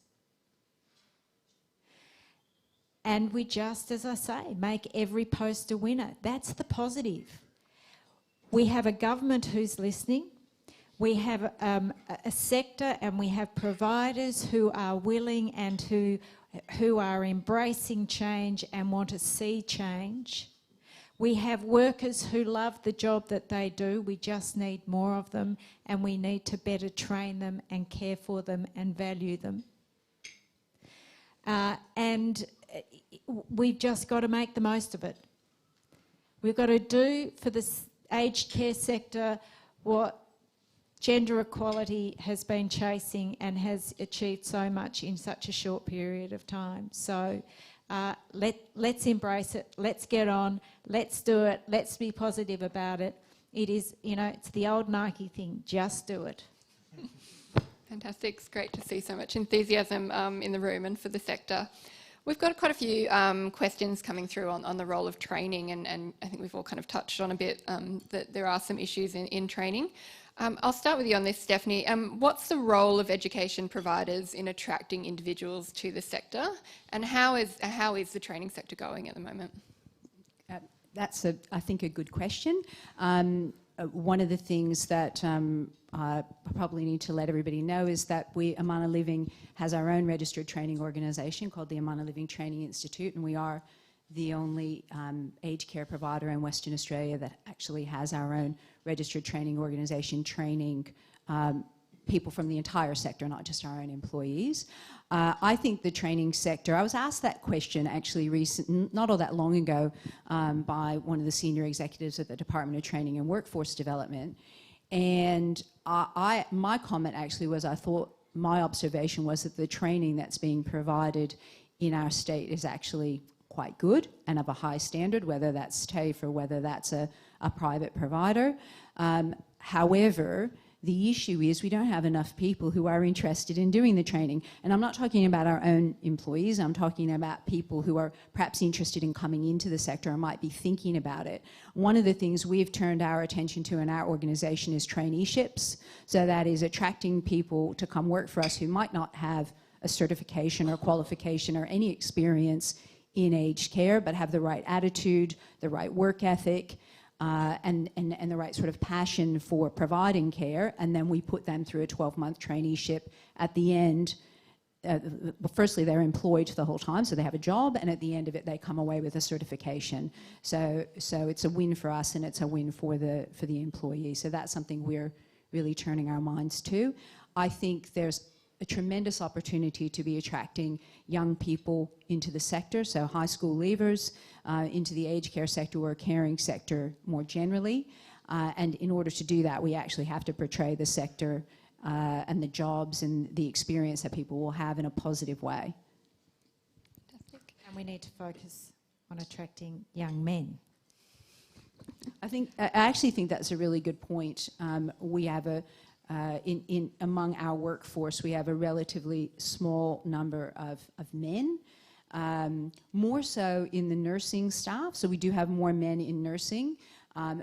And we just, as I say, make every post a winner. That's the positive. We have a government who's listening. We have a sector and we have providers who are willing and who are embracing change and want to see change. We have workers who love the job that they do. We just need more of them, and we need to better train them and care for them and value them. And we've just got to make the most of it. We've got to do for the aged care sector what gender equality has been chasing and has achieved so much in such a short period of time. So let's embrace it, let's get on, let's do it, let's be positive about it. It is, you know, it's the old Nike thing, just do it. Fantastic. It's great to see so much enthusiasm in the room and for the sector. We've got quite a few questions coming through on the role of training, and I think we've all kind of touched on a bit that there are some issues in training. I'll start with you on this, Stephanie. What's the role of education providers in attracting individuals to the sector, and how is the training sector going at the moment? That's, I think, a good question. One of the things that I probably need to let everybody know is that Amana Living has our own registered training organisation called the Amana Living Training Institute, and we are the only aged care provider in Western Australia that actually has our own registered training organisation training people from the entire sector, not just our own employees. I think the training sector, I was asked that question actually not all that long ago by one of the senior executives at the Department of Training and Workforce Development, and my comment actually was my observation was that the training that's being provided in our state is actually quite good and of a high standard, whether that's TAFE or whether that's a private provider. However, the issue is we don't have enough people who are interested in doing the training. And I'm not talking about our own employees, I'm talking about people who are perhaps interested in coming into the sector and might be thinking about it. One of the things we've turned our attention to in our organisation is traineeships. So that is attracting people to come work for us who might not have a certification or qualification or any experience in aged care, but have the right attitude, the right work ethic, and the right sort of passion for providing care, and then we put them through a 12-month traineeship. At the end, firstly, they're employed the whole time, so they have a job, and at the end of it, they come away with a certification. So it's a win for us, and it's a win for the employee. So that's something we're really turning our minds to. I think there's a tremendous opportunity to be attracting young people into the sector, so high school leavers, into the aged care sector or caring sector more generally. And in order to do that, we actually have to portray the sector and the jobs and the experience that people will have in a positive way. Fantastic. And we need to focus on attracting young men. I actually think that's a really good point. We have among our workforce, we have a relatively small number of men, more so in the nursing staff. So we do have more men in nursing,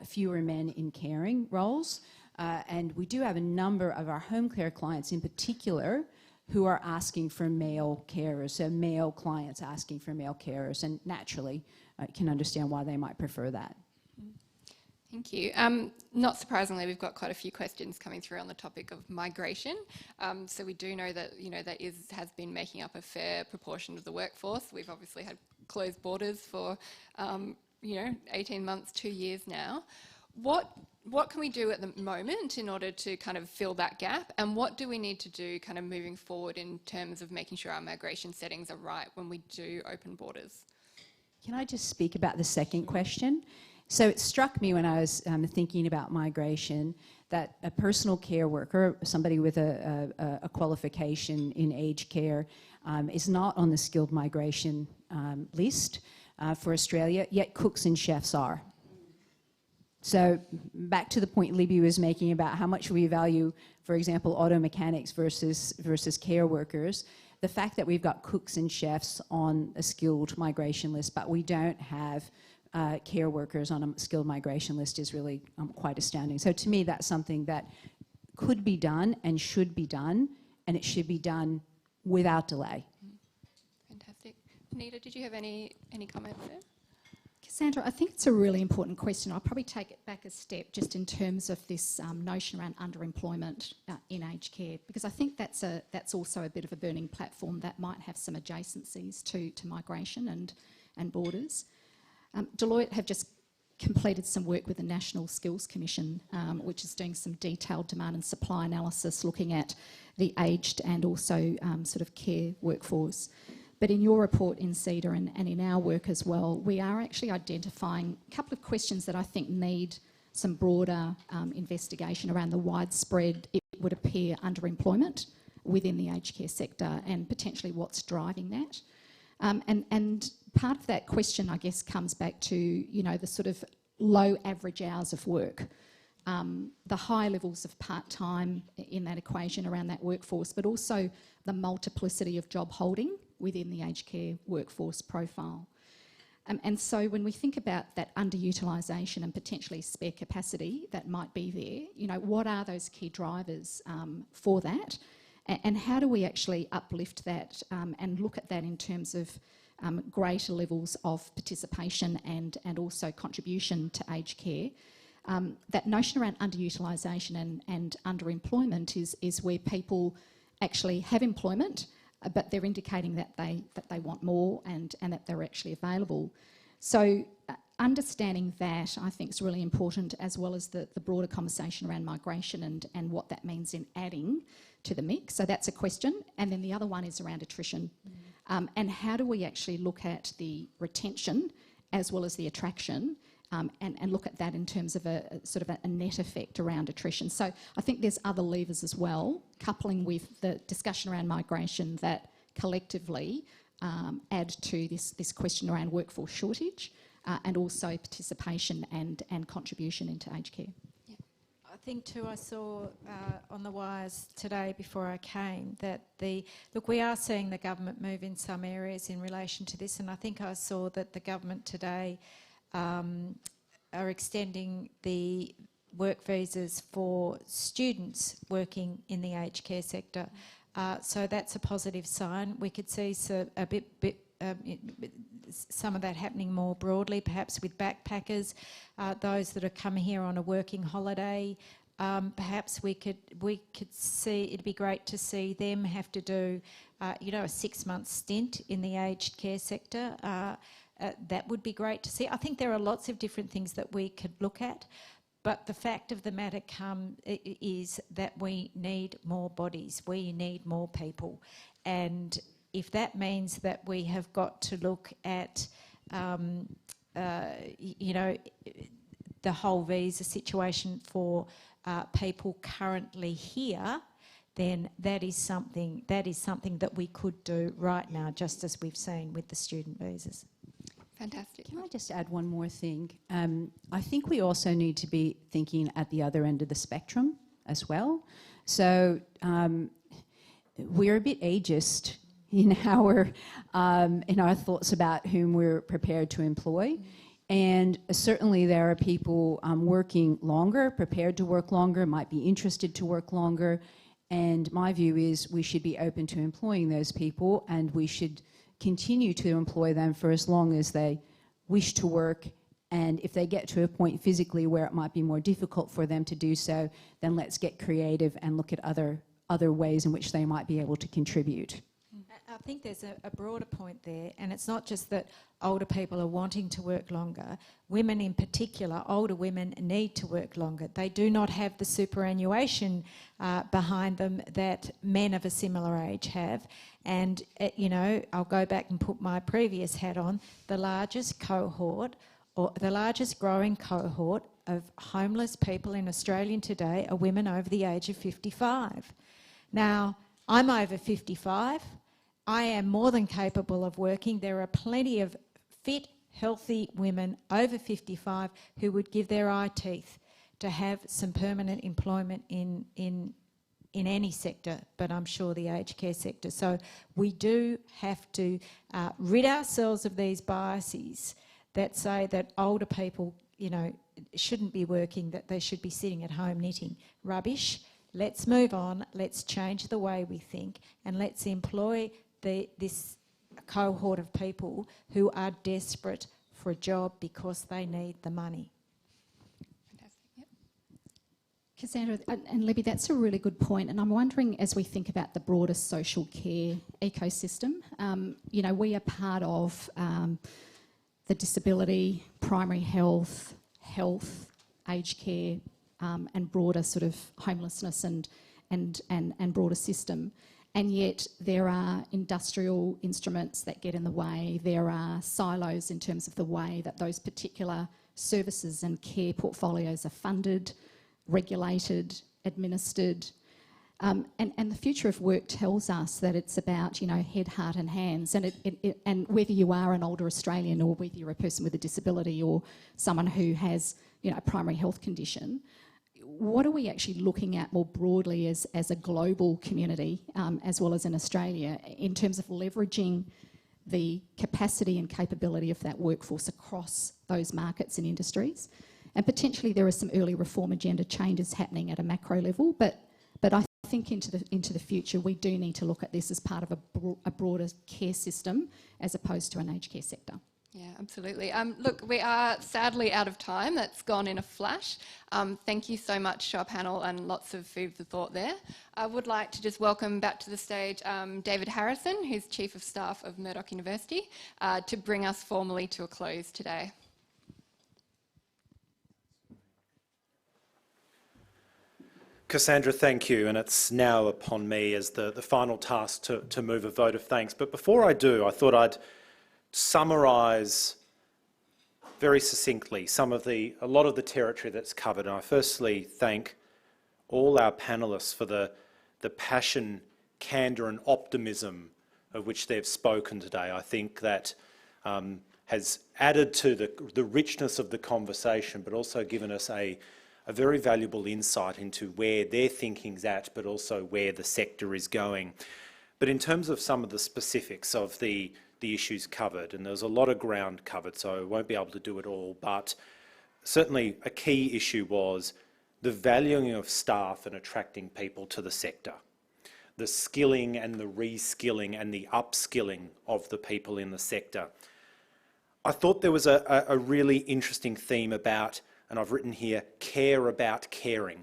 fewer men in caring roles. And we do have a number of our home care clients in particular who are asking for male carers, so male clients asking for male carers. And naturally, I can understand why they might prefer that. Thank you. Not surprisingly, we've got quite a few questions coming through on the topic of migration. So we do know that that has been making up a fair proportion of the workforce. We've obviously had closed borders for 18 months, 2 years now. What can we do at the moment in order to kind of fill that gap, and what do we need to do kind of moving forward in terms of making sure our migration settings are right when we do open borders? Can I just speak about the second question? So it struck me when I was thinking about migration that a personal care worker, somebody with a qualification in aged care, is not on the skilled migration list for Australia, yet cooks and chefs are. So back to the point Libby was making about how much we value, for example, auto mechanics versus care workers, the fact that we've got cooks and chefs on a skilled migration list, but we don't have care workers on a skilled migration list is really quite astounding. So to me, that's something that could be done and should be done, and it should be done without delay. Fantastic. Anita, did you have any comments there? Cassandra, I think it's a really important question. I'll probably take it back a step just in terms of this notion around underemployment in aged care, because I think that's also a bit of a burning platform that might have some adjacencies to migration and borders. Deloitte have just completed some work with the National Skills Commission, which is doing some detailed demand and supply analysis looking at the aged and also sort of care workforce. But in your report in CEDA and in our work as well, we are actually identifying a couple of questions that I think need some broader investigation around the widespread, it would appear, underemployment within the aged care sector and potentially what's driving that. And part of that question, I guess, comes back to, you know, the sort of low average hours of work, the high levels of part-time in that equation around that workforce, but also the multiplicity of job holding within the aged care workforce profile. And so when we think about that underutilisation and potentially spare capacity that might be there, you know, what are those key drivers for that? And how do we actually uplift that and look at that in terms of greater levels of participation and also contribution to aged care? That notion around underutilisation and underemployment is where people actually have employment, but they're indicating that they want more and that they're actually available. So understanding that, I think, is really important, as well as the broader conversation around migration and what that means in adding to the mix. So that's a question. And then the other one is around attrition. And how do we actually look at the retention as well as the attraction and look at that in terms of a sort of a net effect around attrition. So I think there's other levers as well, coupling with the discussion around migration, that collectively add to this question around workforce shortage and also participation and contribution into aged care. I think too, I saw on the wires today before I came that we are seeing the government move in some areas in relation to this, and I think I saw that the government today are extending the work visas for students working in the aged care sector. So that's a positive sign. We could see some of that happening more broadly, perhaps with backpackers, those that are coming here on a working holiday. Perhaps we could see, it'd be great to see them have to do, a 6-month stint in the aged care sector. That would be great to see. I think there are lots of different things that we could look at, but the fact of the matter is that we need more bodies, we need more people, and if that means that we have got to look at, the whole visa situation for people currently here, then that is something that we could do right now, just as we've seen with the student visas. Fantastic. Can I just add one more thing? I think we also need to be thinking at the other end of the spectrum as well. So we're a bit ageist in our thoughts about whom we're prepared to employ. And certainly there are people working longer, prepared to work longer, might be interested to work longer. And my view is we should be open to employing those people, and we should continue to employ them for as long as they wish to work. And if they get to a point physically where it might be more difficult for them to do so, then let's get creative and look at other ways in which they might be able to contribute. I think there's a broader point there, and it's not just that older people are wanting to work longer. Women in particular, older women, need to work longer. They do not have the superannuation behind them that men of a similar age have. And, I'll go back and put my previous hat on. The largest cohort, or the largest growing cohort of homeless people in Australia today are women over the age of 55. Now, I'm over 55. I am more than capable of working. There are plenty of fit, healthy women over 55 who would give their eye teeth to have some permanent employment in any sector, but I'm sure the aged care sector. So we do have to rid ourselves of these biases that say that older people, you know, shouldn't be working, that they should be sitting at home knitting. Rubbish. Let's move on. Let's change the way we think, and let's employ this cohort of people who are desperate for a job because they need the money. Fantastic. Yep. Cassandra and Libby, that's a really good point, and I'm wondering, as we think about the broader social care ecosystem, you know, we are part of the disability, primary health, aged care, and broader sort of homelessness and broader system. And yet there are industrial instruments that get in the way. There are silos in terms of the way that those particular services and care portfolios are funded, regulated, administered. And the future of work tells us that it's about, you know, head, heart and hands. And and whether you are an older Australian or whether you're a person with a disability or someone who has, you know, a primary health condition, what are we actually looking at more broadly as a global community, as well as in Australia, in terms of leveraging the capacity and capability of that workforce across those markets and industries? And potentially there are some early reform agenda changes happening at a macro level, but I think into the future we do need to look at this as part of a broader care system as opposed to an aged care sector. Yeah, absolutely. Look, we are sadly out of time. That's gone in a flash. Thank you so much to our panel and lots of food for thought there. I would like to just welcome back to the stage David Harrison, who's Chief of Staff of Murdoch University, to bring us formally to a close today. Cassandra, thank you, and it's now upon me as the final task to move a vote of thanks. But before I do, I thought I'd summarise very succinctly a lot of the territory that's covered. And I firstly thank all our panellists for the passion, candour and optimism of which they've spoken today. I think that has added to the richness of the conversation, but also given us a very valuable insight into where their thinking's at, but also where the sector is going. But in terms of some of the specifics of the issues covered, and there's a lot of ground covered, so I won't be able to do it all, but certainly a key issue was the valuing of staff and attracting people to the sector, the skilling and the reskilling and the upskilling of the people in the sector. I thought there was a really interesting theme about, and I've written here, care about caring,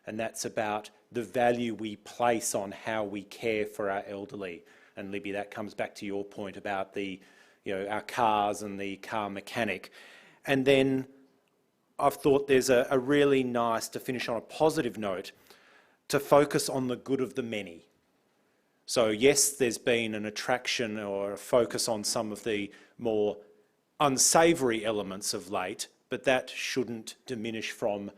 and that's about the value we place on how we care for our elderly. And Libby, that comes back to your point about our cars and the car mechanic. And then I've thought there's a really nice, to finish on a positive note, to focus on the good of the many. So yes, there's been an attraction or a focus on some of the more unsavoury elements of late, but that shouldn't diminish from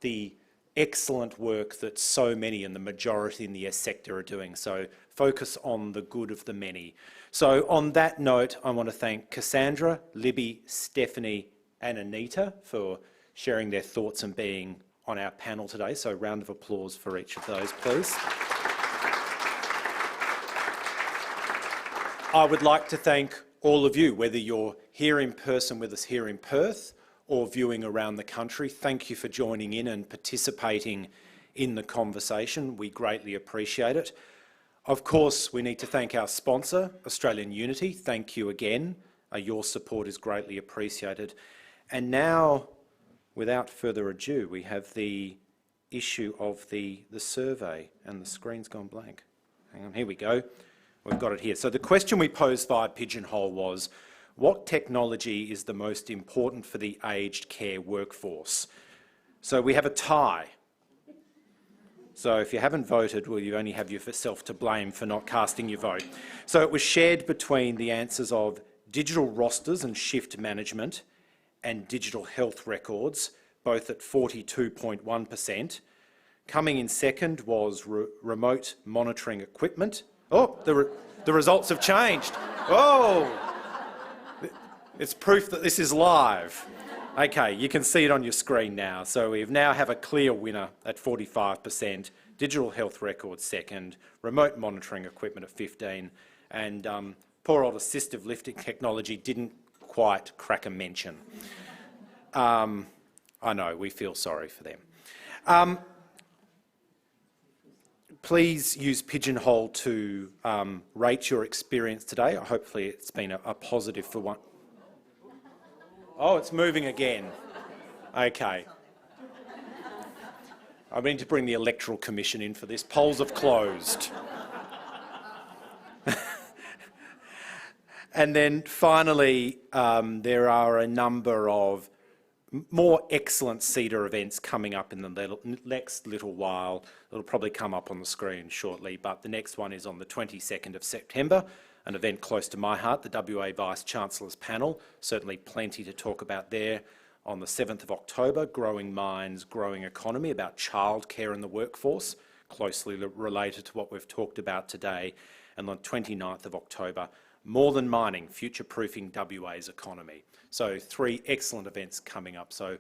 the excellent work that so many and the majority in the sector are doing. So focus on the good of the many. So on that note, I want to thank Cassandra, Libby, Stephanie and Anita for sharing their thoughts and being on our panel today. So a round of applause for each of those, please. I would like to thank all of you, whether you're here in person with us here in Perth or viewing around the country. Thank you for joining in and participating in the conversation. We greatly appreciate it. Of course, we need to thank our sponsor, Australian Unity. Thank you again. Your support is greatly appreciated. And now, without further ado, we have the issue of the survey, and the screen's gone blank. Hang on, here we go. We've got it here. So the question we posed via Pigeonhole was, what technology is the most important for the aged care workforce? So we have a tie. So if you haven't voted, well, you only have yourself to blame for not casting your vote. So it was shared between the answers of digital rosters and shift management and digital health records, both at 42.1%. Coming in second was remote monitoring equipment. Oh, the results have changed. Oh! It's proof that this is live. Okay, you can see it on your screen now. So we now have a clear winner at 45%, digital health records second, remote monitoring equipment at 15, and poor old assistive lifting technology didn't quite crack a mention. I know, we feel sorry for them. Please use Pigeonhole to rate your experience today. Hopefully it's been a positive for one. Oh, it's moving again. Okay. I need to bring the Electoral Commission in for this. Polls have closed. And then finally, there are a number of more excellent CEDA events coming up in the next little while. It'll probably come up on the screen shortly, but the next one is on the 22nd of September, an event close to my heart, the WA Vice-Chancellor's Panel. Certainly plenty to talk about there. On the 7th of October, Growing Minds, Growing Economy, about childcare in the workforce, closely related to what we've talked about today. And on the 29th of October, More Than Mining, Future-Proofing WA's Economy. So 3 excellent events coming up. So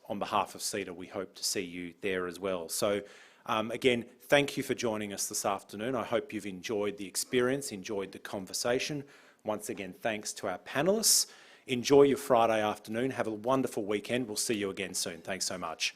on behalf of CEDA, we hope to see you there as well. So again, thank you for joining us this afternoon. I hope you've enjoyed the experience, enjoyed the conversation. Once again, thanks to our panellists. Enjoy your Friday afternoon. Have a wonderful weekend. We'll see you again soon. Thanks so much.